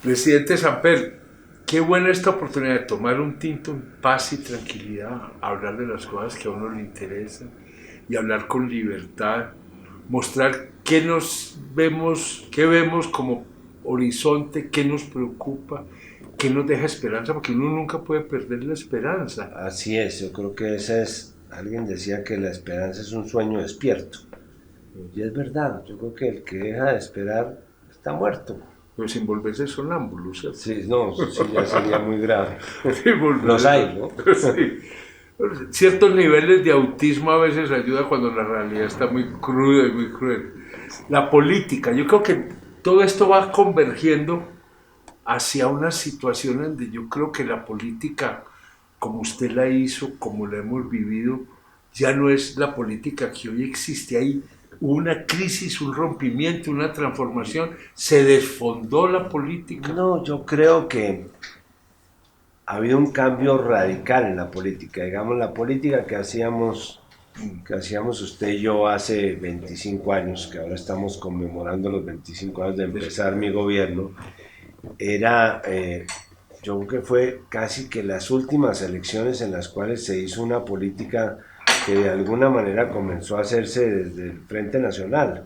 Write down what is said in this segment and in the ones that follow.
Presidente Samper, qué buena esta oportunidad de tomar un tinto en paz y tranquilidad, hablar de las cosas que a uno le interesan y hablar con libertad, mostrar qué vemos como horizonte, qué nos preocupa, qué nos deja esperanza, porque uno nunca puede perder la esperanza. Así es, yo creo que alguien decía que la esperanza es un sueño despierto. Y es verdad, yo creo que el que deja de esperar está muerto. Pero sin volverse sonámbulo, ¿cierto? Sí, no, sí, ya sería muy grave. Sin Los volverse hay, ¿no? sí. Ciertos niveles de autismo a veces ayuda cuando la realidad está muy cruda y muy cruel. La política, yo creo que todo esto va convergiendo hacia una situación donde yo creo que la política, como usted la hizo, como la hemos vivido, ya no es la política que hoy existe. Hay una crisis, un rompimiento, una transformación. Se desfondó la política. No, yo creo que ha habido un cambio radical en la política. Digamos, la política que hacíamos usted y yo hace 25 años, que ahora estamos conmemorando los 25 años de empezar mi gobierno, era, yo creo que fue casi que las últimas elecciones en las cuales se hizo una política que de alguna manera comenzó a hacerse desde el Frente Nacional.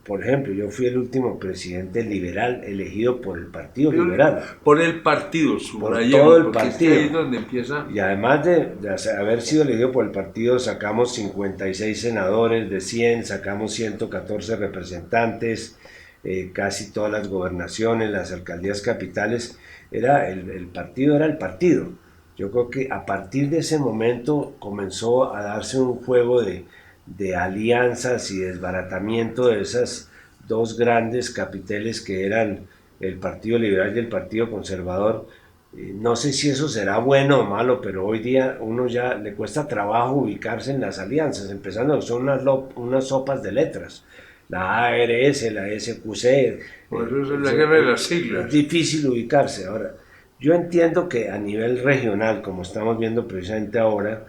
Por ejemplo, yo fui el último presidente liberal elegido por el Partido Liberal. Por el partido, por todo el partido. Es ahí donde empieza. Y además de haber sido elegido por el partido, sacamos 56 senadores de 100, sacamos 114 representantes, casi todas las gobernaciones, las alcaldías capitales. El partido era el partido. Yo creo que a partir de ese momento comenzó a darse un juego de alianzas y desbaratamiento de esas dos grandes capiteles que eran el Partido Liberal y el Partido Conservador. No sé si eso será bueno o malo, pero hoy día uno ya le cuesta trabajo ubicarse en las alianzas, empezando, son unas sopas de letras. La ARS, la SQC. Por eso es la guerra de las siglas. Es difícil ubicarse. Ahora, yo entiendo que a nivel regional, como estamos viendo precisamente ahora,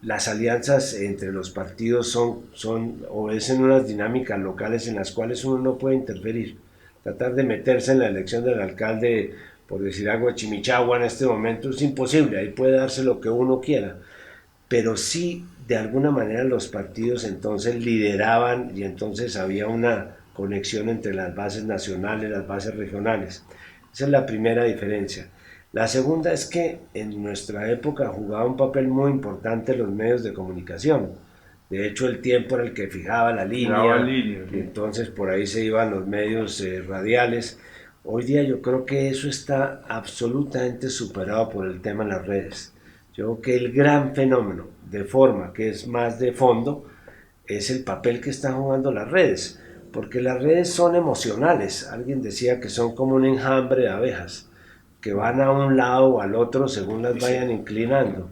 las alianzas entre los partidos obedecen unas dinámicas locales en las cuales uno no puede interferir. Tratar de meterse en la elección del alcalde, por decir algo, de Chimichagua en este momento es imposible, ahí puede darse lo que uno quiera. Pero sí, de alguna manera los partidos entonces lideraban y entonces había una conexión entre las bases nacionales, las bases regionales. Esa es la primera diferencia. La segunda es que en nuestra época jugaba un papel muy importante los medios de comunicación. De hecho, el tiempo era el que fijaba la línea, y entonces por ahí se iban los medios radiales. Hoy día yo creo que eso está absolutamente superado por el tema de las redes. Yo creo que el gran fenómeno de forma, que es más de fondo, es el papel que están jugando las redes, porque las redes son emocionales. Alguien decía que son como un enjambre de abejas que van a un lado o al otro según las vayan inclinando.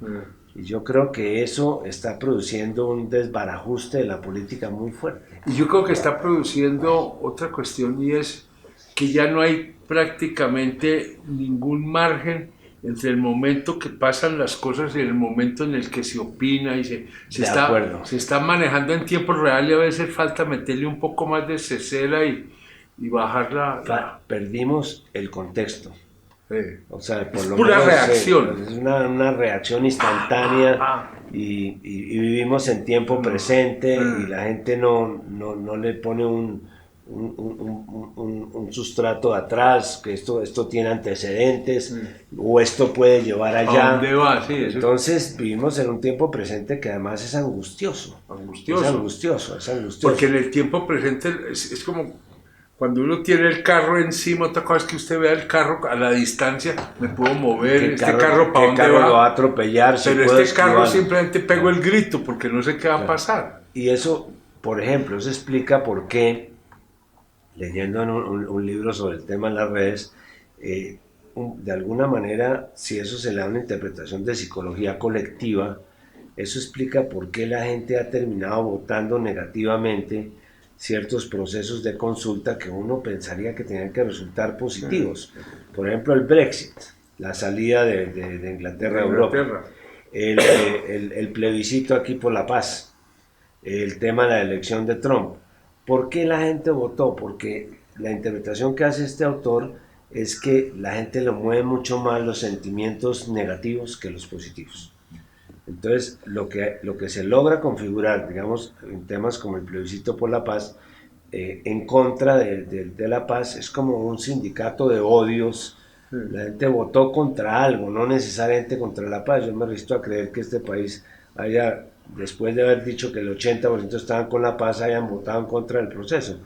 Y yo creo que eso está produciendo un desbarajuste de la política muy fuerte. Y yo creo que está produciendo otra cuestión, y es que ya no hay prácticamente ningún margen entre el momento que pasan las cosas y el momento en el que se opina y se está manejando en tiempo real, y a veces falta meterle un poco más de cesera y bajar Perdimos el contexto. O sea, por lo menos reacción. Es una reacción instantánea y vivimos en tiempo presente y la gente no le pone un sustrato atrás, que esto tiene antecedentes o esto puede llevar allá. ¿A dónde va? Sí, entonces vivimos en un tiempo presente que además es angustioso. Es angustioso. Porque en el tiempo presente es como cuando uno tiene el carro encima. Otra cosa es que usted vea el carro a la distancia, me puedo mover, carro ¿para dónde va? Lo va a atropellar. Pero carro simplemente pegó el grito porque no sé qué va a pasar. Y eso, por ejemplo, eso explica por qué, leyendo un libro sobre el tema de las redes, de alguna manera, si eso se le da una interpretación de psicología colectiva, eso explica por qué la gente ha terminado votando negativamente ciertos procesos de consulta que uno pensaría que tenían que resultar positivos. Por ejemplo, el Brexit, la salida de Inglaterra a Europa, el plebiscito aquí por la paz, el tema de la elección de Trump. ¿Por qué la gente votó? Porque la interpretación que hace este autor es que la gente le mueve mucho más los sentimientos negativos que los positivos. Entonces, lo que se logra configurar, digamos, en temas como el plebiscito por la paz, en contra de la paz, es como un sindicato de odios. La gente votó contra algo, no necesariamente contra la paz. Yo me resisto a creer que este país haya, después de haber dicho que el 80% estaban con la paz, hayan votado en contra del proceso.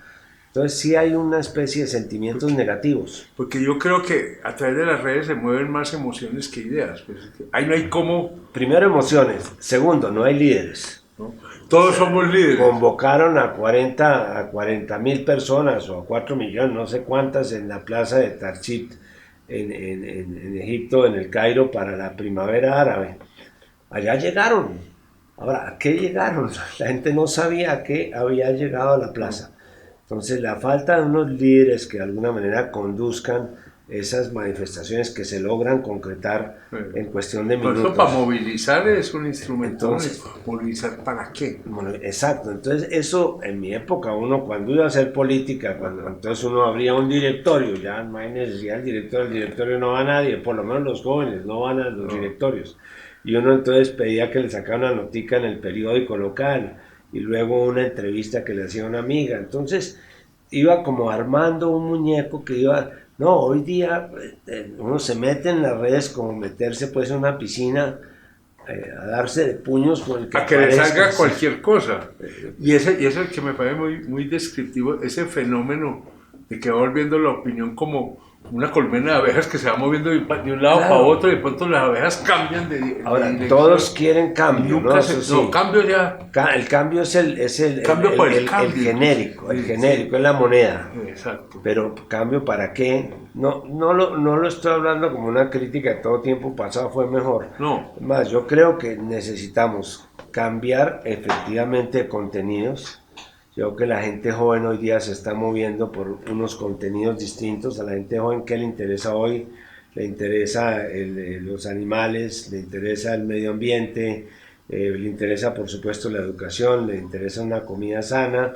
Entonces sí hay una especie de sentimientos negativos. Porque yo creo que a través de las redes se mueven más emociones que ideas. Pues, ahí no hay cómo... Primero, emociones. Segundo, no hay líderes. ¿No? Todos somos líderes. Convocaron a 40.000 personas o a 4 millones, no sé cuántas, en la plaza de Tarchit, en Egipto, en el Cairo, para la primavera árabe. Allá llegaron. Ahora, ¿a qué llegaron? La gente no sabía a qué había llegado a la plaza. Entonces, la falta de unos líderes que de alguna manera conduzcan esas manifestaciones que se logran concretar en cuestión de minutos. Eso para movilizar es un instrumento. Entonces, ¿movilizar para qué? Bueno, exacto. Entonces, eso en mi época, uno cuando iba a hacer política, entonces uno abría un directorio, ya no hay necesidad del directorio, el directorio no va a nadie, por lo menos los jóvenes no van a los directorios. Y uno entonces pedía que le sacara una notica en el periódico local y luego una entrevista que le hacía una amiga. Entonces iba como armando un muñeco que iba... No, hoy día uno se mete en las redes como meterse pues en una piscina a darse de puños con el que... A que le salga cualquier cosa. Y ese es el que me parece muy, muy descriptivo, ese fenómeno de que va volviendo la opinión como una colmena de abejas que se va moviendo de un lado para otro y de pronto las abejas cambian de Ahora, dirección. todos quieren cambio, Nunca ¿no? No, cambio ya. El cambio es el cambio por el cambio. El genérico, es la moneda. Exacto. Pero cambio para qué? No lo estoy hablando como una crítica, todo tiempo pasado fue mejor. No. Más, yo creo que necesitamos cambiar efectivamente contenidos. Yo creo que la gente joven hoy día se está moviendo por unos contenidos distintos. A la gente joven, ¿qué le interesa hoy? Le interesa los animales, le interesa el medio ambiente, le interesa por supuesto la educación, le interesa una comida sana.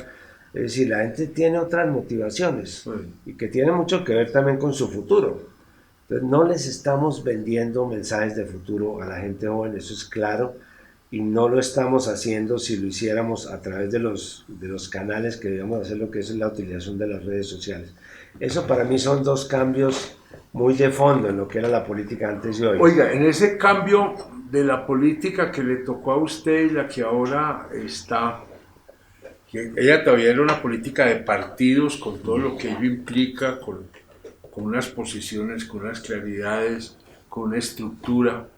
Es decir, la gente tiene otras motivaciones y que tiene mucho que ver también con su futuro. Entonces no les estamos vendiendo mensajes de futuro a la gente joven, eso es claro. Y no lo estamos haciendo si lo hiciéramos a través de los canales que debemos hacer, lo que es la utilización de las redes sociales. Eso para mí son dos cambios muy de fondo en lo que era la política antes y hoy. Oiga, en ese cambio de la política que le tocó a usted y la que ahora está, que ella todavía era una política de partidos con todo lo que ello implica, con unas posiciones, con unas claridades, con una estructura,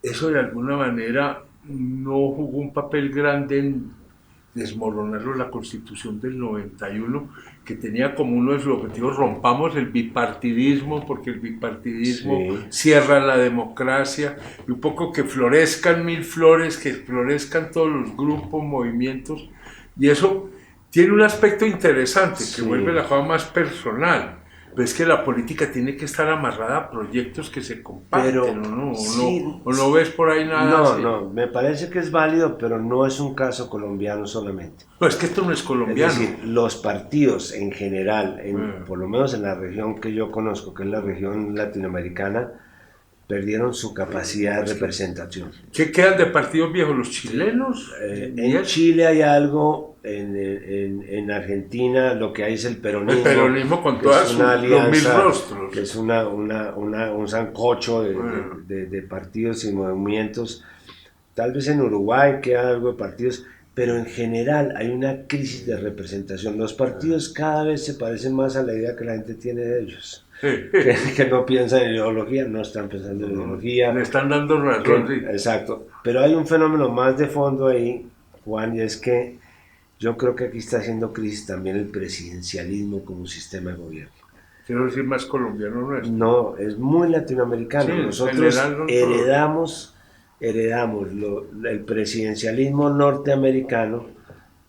eso de alguna manera no jugó un papel grande en desmoronarlo la Constitución del 91, que tenía como uno de sus objetivos: rompamos el bipartidismo, porque el bipartidismo cierra la democracia, y un poco que florezcan mil flores, que florezcan todos los grupos, movimientos, y eso tiene un aspecto interesante, que vuelve la cosa más personal. Pero es que la política tiene que estar amarrada a proyectos que se comparten, ¿o no ves por ahí nada así? No, me parece que es válido, pero no es un caso colombiano solamente. No, es que esto no es colombiano. Es decir, los partidos en general, por lo menos en la región que yo conozco, que es la región latinoamericana, perdieron su capacidad de representación. ¿Qué quedan de partidos viejos? ¿Los chilenos? En Chile hay algo, en Argentina lo que hay es el peronismo. El peronismo con todas los mil rostros. Que es un sancocho de partidos y movimientos. Tal vez en Uruguay queda algo de partidos, pero en general hay una crisis de representación. Los partidos cada vez se parecen más a la idea que la gente tiene de ellos. Que no piensan en ideología, no están pensando en ideología. Le están dando razón, sí. Exacto. Pero hay un fenómeno más de fondo ahí, Juan, y es que yo creo que aquí está haciendo crisis también el presidencialismo como sistema de gobierno. Quiero decir más colombiano, ¿no es? No, es muy latinoamericano. Sí, nosotros heredamos el presidencialismo norteamericano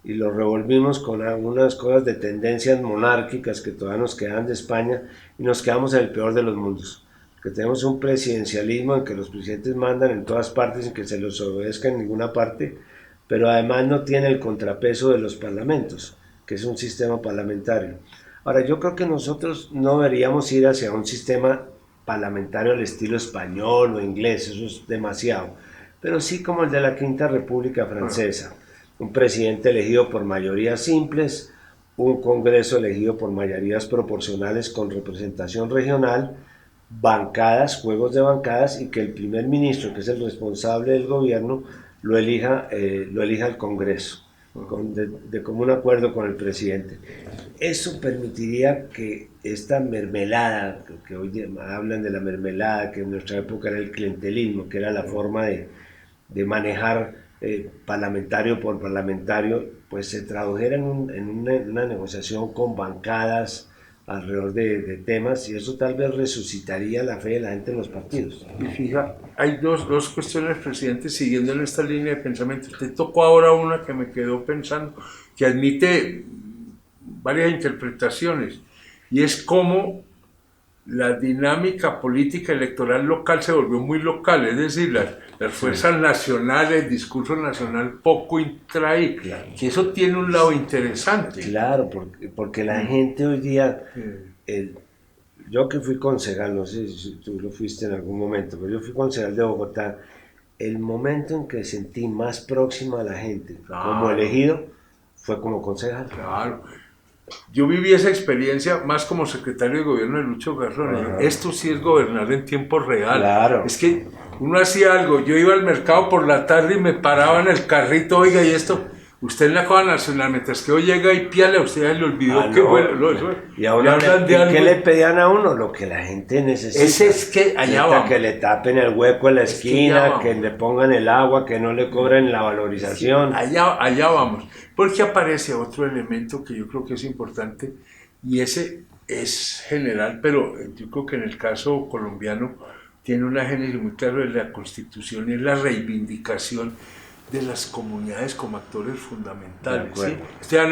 y lo revolvimos con algunas cosas de tendencias monárquicas que todavía nos quedan de España y nos quedamos en el peor de los mundos. Que tenemos un presidencialismo en que los presidentes mandan en todas partes sin que se los obedezca en ninguna parte, pero además no tiene el contrapeso de los parlamentos, que es un sistema parlamentario. Ahora, yo creo que nosotros no deberíamos ir hacia un sistema parlamentario al estilo español o inglés, eso es demasiado, pero sí como el de la Quinta República Francesa, un presidente elegido por mayorías simples, un Congreso elegido por mayorías proporcionales con representación regional, bancadas, juegos de bancadas, y que el primer ministro, que es el responsable del gobierno, lo elija el Congreso, de común acuerdo con el presidente. Eso permitiría que esta mermelada, que hoy hablan de la mermelada, que en nuestra época era el clientelismo, que era la forma de manejar parlamentario por parlamentario, pues se tradujera en una negociación con bancadas alrededor de temas, y eso tal vez resucitaría la fe de la gente en los partidos. Y fija, hay dos cuestiones, presidente, siguiendo en esta línea de pensamiento. Usted tocó ahora una que me quedó pensando, que admite varias interpretaciones, y es cómo la dinámica política electoral local se volvió muy local, es decir, las fuerzas nacionales, el discurso nacional poco intraí, claro. Que eso tiene un lado interesante. Claro, porque la gente hoy día, yo que fui concejal, no sé si tú lo fuiste en algún momento, pero yo fui concejal de Bogotá, el momento en que sentí más próxima a la gente, claro, como elegido, fue como concejal. Claro. Yo viví esa experiencia más como secretario de gobierno de Lucho Garzón. Esto sí es gobernar en tiempo real. Claro. Es que uno hacía algo, yo iba al mercado por la tarde y me paraba en el carrito, oiga, y esto, usted en la Cosa Nacional, mientras que hoy llega y piale, a usted ya le olvidó que bueno. Y ahora ¿qué le pedían a uno? Lo que la gente necesita. Ese es que allá vamos. Que le tapen el hueco en la esquina, que le pongan el agua, que no le cobren la valorización. Sí, allá vamos. Porque aparece otro elemento que yo creo que es importante, y ese es general, pero yo creo que en el caso colombiano tiene una génesis muy clara de la Constitución, y es la reivindicación de las comunidades como actores fundamentales. ¿Sí? Esto ya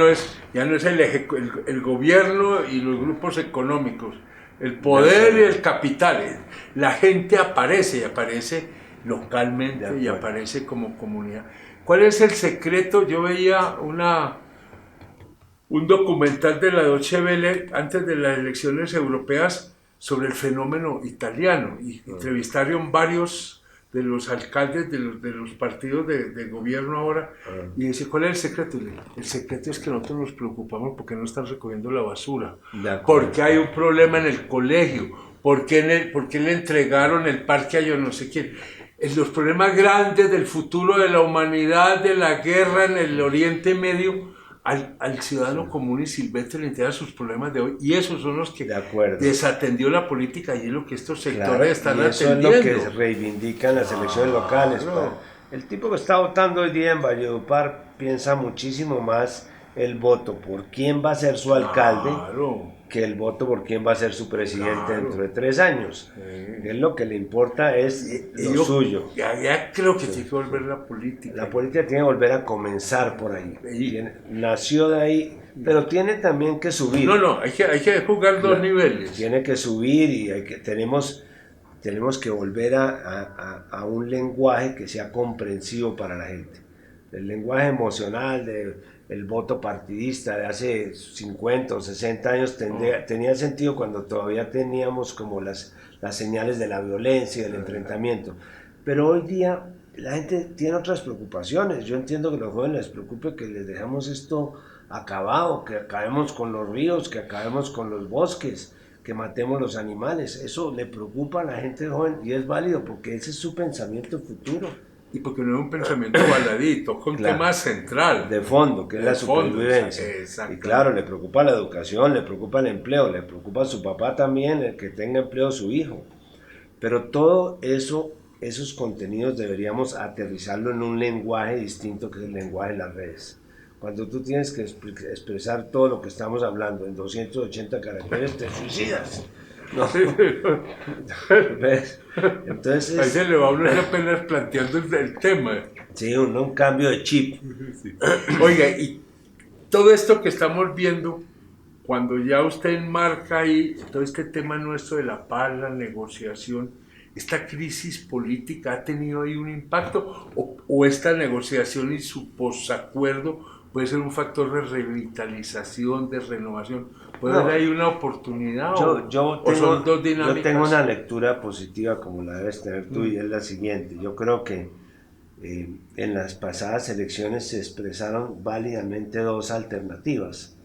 no es el gobierno y los grupos económicos, el poder y el capital. La gente aparece, y aparece localmente, y aparece como comunidad. ¿Cuál es el secreto? Yo veía un documental de la Deutsche Welle antes de las elecciones europeas sobre el fenómeno italiano, y entrevistaron varios de los alcaldes de los partidos de gobierno ahora, y dice, ¿cuál es el secreto? El secreto es que nosotros nos preocupamos porque no están recogiendo la basura, porque hay un problema en el colegio, porque le entregaron el parque a yo no sé quién. Los problemas grandes del futuro de la humanidad, de la guerra en el Oriente Medio, al ciudadano común y silvestre le entrega sus problemas de hoy, y esos son los que desatendió la política, y es lo que estos sectores están atendiendo. Eso es lo que reivindican las elecciones locales. El tipo que está votando hoy día en Valledupar piensa muchísimo más el voto por quién va a ser su alcalde que el voto por quién va a ser su presidente dentro de 3 años. Él lo que le importa es lo suyo. Ya creo que tiene que volver la política. La política tiene que volver a comenzar por ahí. Nació de ahí, pero tiene también que subir. Hay que jugar dos niveles. Tiene que subir, y tenemos que volver a un lenguaje que sea comprensivo para la gente. El lenguaje emocional el voto partidista de hace 50 o 60 años tenía sentido cuando todavía teníamos como las señales de la violencia, del enfrentamiento. Pero hoy día la gente tiene otras preocupaciones. Yo entiendo que a los jóvenes les preocupe que les dejamos esto acabado, que acabemos con los ríos, que acabemos con los bosques, que matemos los animales. Eso le preocupa a la gente joven, y es válido porque ese es su pensamiento futuro. Y porque no es un pensamiento baladito, con un tema central. De fondo, que es la supervivencia. Y claro, le preocupa la educación, le preocupa el empleo, le preocupa a su papá también, el que tenga empleo su hijo. Pero todo eso, esos contenidos deberíamos aterrizarlo en un lenguaje distinto, que es el lenguaje de las redes. Cuando tú tienes que expresar todo lo que estamos hablando en 280 caracteres, te suicidas. No. ¿Ves? Entonces, ahí se le va a uno apenas planteando el tema. Sí, un cambio de chip. Sí. Oiga, y todo esto que estamos viendo, cuando ya usted enmarca ahí todo este tema nuestro de la paz, la negociación, ¿esta crisis política ha tenido ahí un impacto? ¿O esta negociación y su posacuerdo puede ser un factor de revitalización, de renovación? ¿Puede No. haber ahí una oportunidad Yo o son dos yo dinámicas? tengo una lectura positiva como la debes tener tú y es la siguiente. Yo creo que en las pasadas elecciones se expresaron válidamente dos alternativas.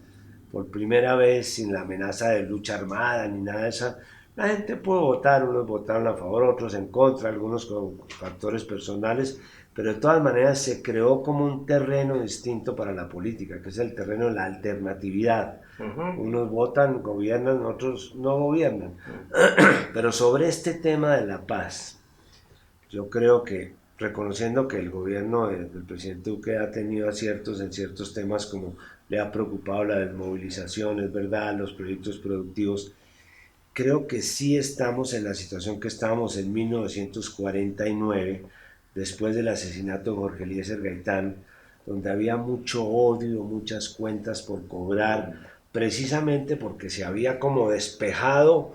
Por primera vez, sin la amenaza de lucha armada ni nada de eso, la gente pudo votar, unos votaron a favor, otros en contra, algunos con factores personales, pero de todas maneras se creó como un terreno distinto para la política, que es el terreno de la alternatividad. Unos votan, gobiernan, otros no gobiernan. Pero sobre este tema de la paz, yo creo que reconociendo que el gobierno del presidente Duque ha tenido aciertos en ciertos temas como le ha preocupado la desmovilización, es verdad, los proyectos productivos, creo que sí estamos en la situación que estábamos en 1949, después del asesinato de Jorge Eliezer Gaitán, donde había mucho odio, muchas cuentas por cobrar, precisamente porque se había como despejado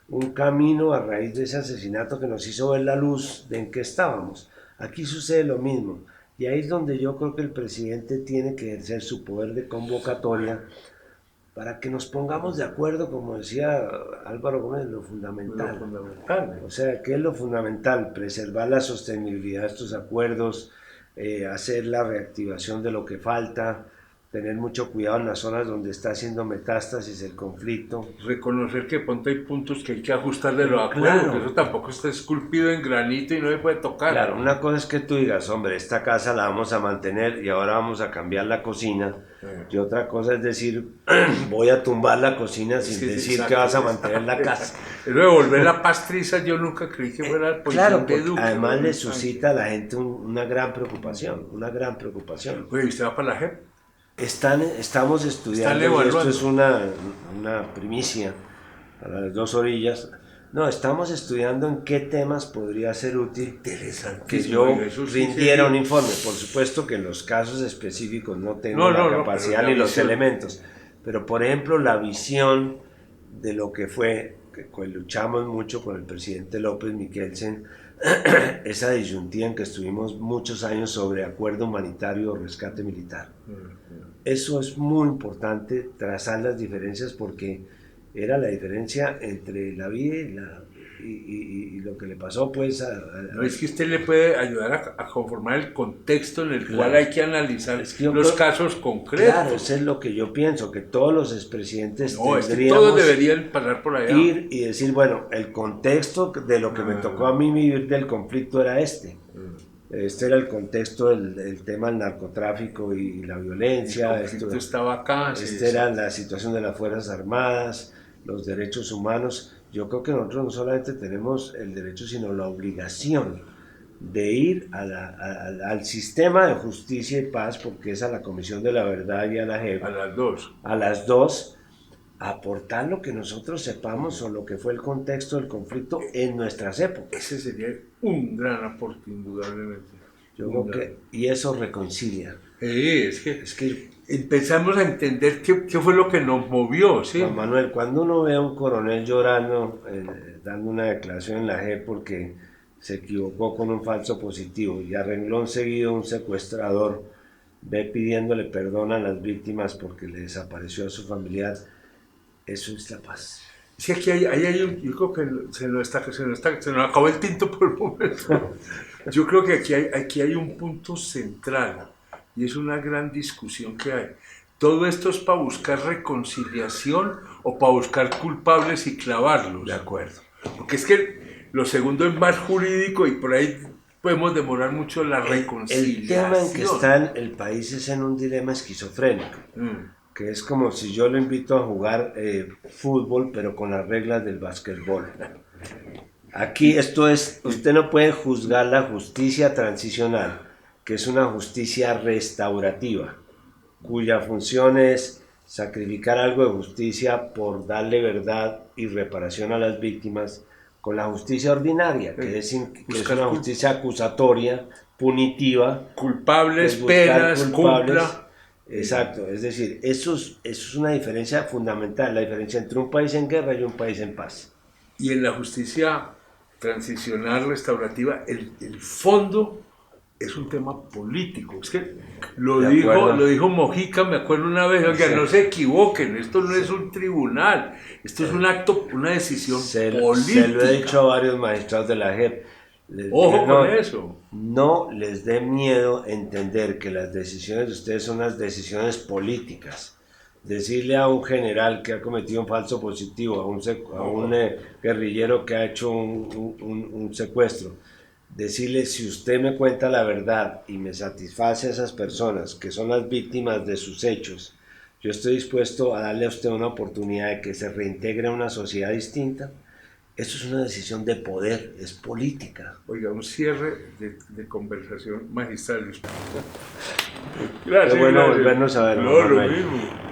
un camino a raíz de ese asesinato que nos hizo ver la luz de en qué estábamos. Aquí sucede lo mismo, y ahí es donde yo creo que el presidente tiene que ejercer su poder de convocatoria para que nos pongamos de acuerdo, como decía Álvaro Gómez, lo fundamental. Lo fundamental. O sea, ¿qué es lo fundamental? Preservar la sostenibilidad de estos acuerdos, hacer la reactivación de lo que falta, tener mucho cuidado en las zonas donde está haciendo metástasis el conflicto. Reconocer que de pronto hay puntos que hay que ajustar de los acuerdos, Claro. que eso tampoco está esculpido en granito y no se puede tocar. Claro, una cosa es que tú digas, hombre, esta casa la vamos a mantener y ahora vamos a cambiar la cocina. Y otra cosa es decir, voy a tumbar la cocina sin decir exacto, que vas a mantener la casa. Eso de volver la pastriza yo nunca creí que fuera la posición Claro, de Duque. además le suscita a la gente una gran preocupación, una gran preocupación. Oye, ¿y usted va para la JEP? Estamos estudiando, y esto es una primicia para las dos orillas. No, estamos estudiando en qué temas podría ser útil que yo rindiera un informe. Por supuesto que en los casos específicos no tengo la capacidad ni los elementos, pero por ejemplo la visión de lo que fue, que luchamos mucho con el presidente López Mikkelsen, esa disyuntiva en que estuvimos muchos años sobre acuerdo humanitario o rescate militar. Eso es muy importante, trazar las diferencias, porque era la diferencia entre la vida y lo que le pasó pues No, es que usted le puede ayudar a conformar el contexto en el cual hay que analizar los casos concretos. Claro, eso es lo que yo pienso, que todos los expresidentes es que todos deberían pasar por allá. Ir y decir, bueno, el contexto de lo que me tocó a mí vivir del conflicto era este. Este era el contexto del tema del narcotráfico y la violencia. Esto estaba acá. Era la situación de las Fuerzas Armadas, los derechos humanos. Yo creo que nosotros no solamente tenemos el derecho, sino la obligación de ir al sistema de justicia y paz, porque es a la Comisión de la Verdad y a la JEP. A las dos. A las dos, aportar lo que nosotros sepamos o lo que fue el contexto del conflicto en nuestras épocas. Ese sería un gran aporte, indudablemente. Yo creo que, y eso reconcilia. Es que empezamos a entender qué fue lo que nos movió, ¿sí? Juan Manuel, cuando uno ve a un coronel llorando, dando una declaración en la JEP porque se equivocó con un falso positivo, y a renglón seguido un secuestrador ve pidiéndole perdón a las víctimas porque le desapareció a su familiar, eso es la paz. Sí, aquí hay un, yo creo que se nos acabó el tinto por un momento. Yo creo que aquí hay un punto central, y es una gran discusión que hay. ¿Todo esto es para buscar reconciliación o para buscar culpables y clavarlos? De acuerdo. Porque es que lo segundo es más jurídico y por ahí podemos demorar mucho la reconciliación. El tema en que está el país es en un dilema esquizofrénico, que es como si yo lo invito a jugar fútbol, pero con las reglas del básquetbol. Aquí esto es, usted no puede juzgar la justicia transicional, que es una justicia restaurativa, cuya función es sacrificar algo de justicia por darle verdad y reparación a las víctimas, con la justicia ordinaria, que es una justicia acusatoria, punitiva. Culpables, penas, cumpla. Exacto, es decir, eso es una diferencia fundamental, la diferencia entre un país en guerra y un país en paz. Y en la justicia transicional, restaurativa, el fondo es un tema político. Es que lo De dijo, acuerdo. lo dijo Mojica, me acuerdo una vez, oiga, Sí. no se equivoquen, esto no es un tribunal, esto es un acto, una decisión política. Se lo he dicho a varios magistrados de la JEP. Les Ojo digo, con eso. no les dé miedo entender que las decisiones de ustedes son las decisiones políticas. Decirle a un general que ha cometido un falso positivo, a un guerrillero que ha hecho un secuestro, decirle, si usted me cuenta la verdad y me satisface a esas personas que son las víctimas de sus hechos, yo estoy dispuesto a darle a usted una oportunidad de que se reintegre a una sociedad distinta. Eso es una decisión de poder, es política. Oiga, un cierre de conversación magistral. Gracias. Qué bueno gracias. volvernos a ver, No, Juan lo Manuel. mismo.